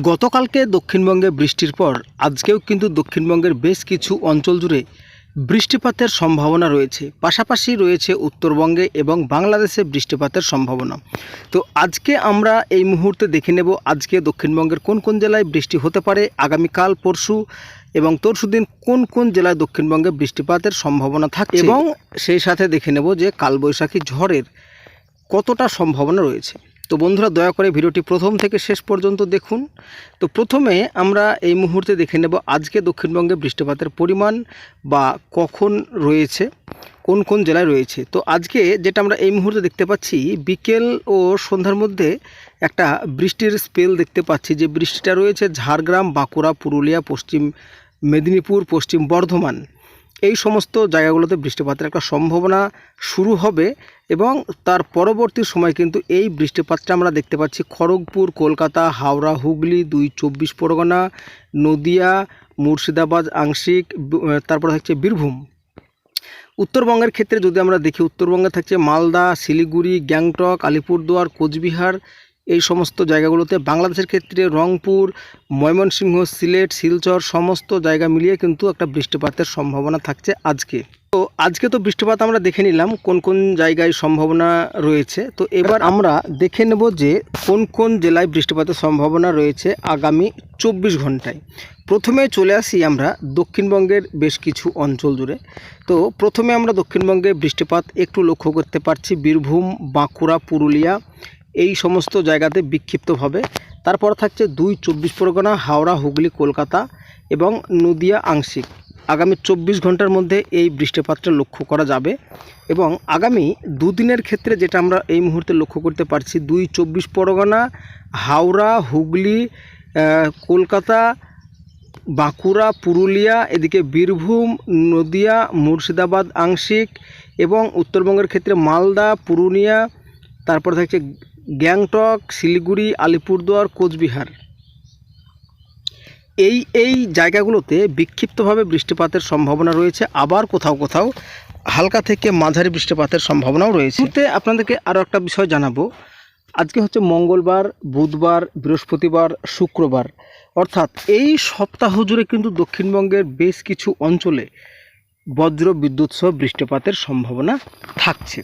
গতকালকে দক্ষিণবঙ্গে বৃষ্টির পর আজকেও কিন্তু দক্ষিণবঙ্গের বেশ কিছু অঞ্চল জুড়ে বৃষ্টিপাতের সম্ভাবনা রয়েছে। পাশাপাশি রয়েছে উত্তরবঙ্গে এবং বাংলাদেশে বৃষ্টিপাতের সম্ভাবনা। তো আজকে আমরা এই মুহূর্তে দেখে নেব আজকে দক্ষিণবঙ্গের কোন কোন জেলায় বৃষ্টি হতে পারে, আগামীকাল পরশু এবং তরশুদিন কোন কোন জেলায় দক্ষিণবঙ্গে বৃষ্টিপাতের সম্ভাবনা থাকে, এবং সেই সাথে দেখে নেব যে কালবৈশাখী ঝড়ের কতটা সম্ভাবনা রয়েছে। তো বন্ধুরা, দয়া করে ভিডিওটি প্রথম থেকে শেষ পর্যন্ত দেখুন। তো প্রথমে আমরা এই মুহূর্তে দেখে নেব আজকে দক্ষিণবঙ্গে বৃষ্টিপাতের পরিমাণ বা কখন রয়েছে, কোন কোন জেলায় রয়েছে। তো আজকে যেটা আমরা এই মুহূর্তে দেখতে পাচ্ছি, বিকেল ও সন্ধ্যার মধ্যে একটা বৃষ্টির স্পেল দেখতে পাচ্ছি। যে বৃষ্টিটা রয়েছে ঝাড়গ্রাম, বাঁকুড়া, পুরুলিয়া, পশ্চিম মেদিনীপুর, পশ্চিম বর্ধমান, এই সমস্ত জায়গাগুলোতে বৃষ্টিপাতের একটা সম্ভাবনা শুরু হবে এবং তার পরবর্তী সময় কিন্তু এই বৃষ্টিপাতটা আমরা দেখতে পাচ্ছি খড়গপুর, কলকাতা, হাওড়া, হুগলি, ২ চব্বিশ পরগনা, নদিয়া, মুর্শিদাবাদ আংশিক, তারপরে থাকছে বীরভূম। উত্তরবঙ্গের ক্ষেত্রে যদি আমরা দেখি, উত্তরবঙ্গে থাকছে মালদা, শিলিগুড়ি, গ্যাংটক, আলিপুরদুয়ার, কোচবিহার, এই সমস্ত জায়গাগুলোতে। বাংলাদেশের ক্ষেত্রে রংপুর, ময়মনসিংহ, সিলেট, শিলচর, সমস্ত জায়গা মিলিয়ে কিন্তু একটা বৃষ্টিপাতের সম্ভাবনা থাকছে আজকে। তো আজকে তো বৃষ্টিপাত আমরা দেখে নিলাম কোন কোন জায়গায় সম্ভাবনা রয়েছে। তো এবার আমরা দেখে নেব যে কোন কোন জেলায় বৃষ্টিপাতের সম্ভাবনা রয়েছে আগামী ২৪ ঘন্টায়। প্রথমে চলে আসি আমরা দক্ষিণবঙ্গের বেশ কিছু অঞ্চল জুড়ে। তো প্রথমে আমরা দক্ষিণবঙ্গে বৃষ্টিপাত একটু লক্ষ্য করতে পারছি বীরভূম, বাঁকুড়া, পুরুলিয়া, এই সমস্ত জায়গাতে বিক্ষিপ্তভাবে। তারপর থাকছে ২ চব্বিশ পরগনা, হাওড়া, হুগলি, কলকাতা এবং নদিয়া আংশিক। আগামী ২৪ ঘন্টার মধ্যে এই বৃষ্টিপাতটা লক্ষ্য করা যাবে। এবং আগামী দুদিনের ক্ষেত্রে যেটা আমরা এই মুহূর্তে লক্ষ্য করতে পারছি, ২ চব্বিশ পরগনা, হাওড়া, হুগলি, কলকাতা, বাঁকুড়া, পুরুলিয়া, এদিকে বীরভূম, নদিয়া, মুর্শিদাবাদ আংশিক এবং উত্তরবঙ্গের ক্ষেত্রে মালদা, পুরুলিয়া, তারপর থাকছে গ্যাংটক, শিলিগুড়ি, আলিপুরদুয়ার, কোচবিহার, এই জায়গাগুলোতে বিক্ষিপ্তভাবে বৃষ্টিপাতের সম্ভাবনা রয়েছে। আবার কোথাও কোথাও হালকা থেকে মাঝারি বৃষ্টিপাতের সম্ভাবনাও রয়েছে। আপনাদেরকে আরও একটা বিষয় জানাবো, আজকে হচ্ছে মঙ্গলবার, বুধবার, বৃহস্পতিবার, শুক্রবার, অর্থাৎ এই সপ্তাহ জুড়ে কিন্তু দক্ষিণবঙ্গের বেশ কিছু অঞ্চলে বজ্র বিদ্যুৎ সহ বৃষ্টিপাতের সম্ভাবনা থাকছে।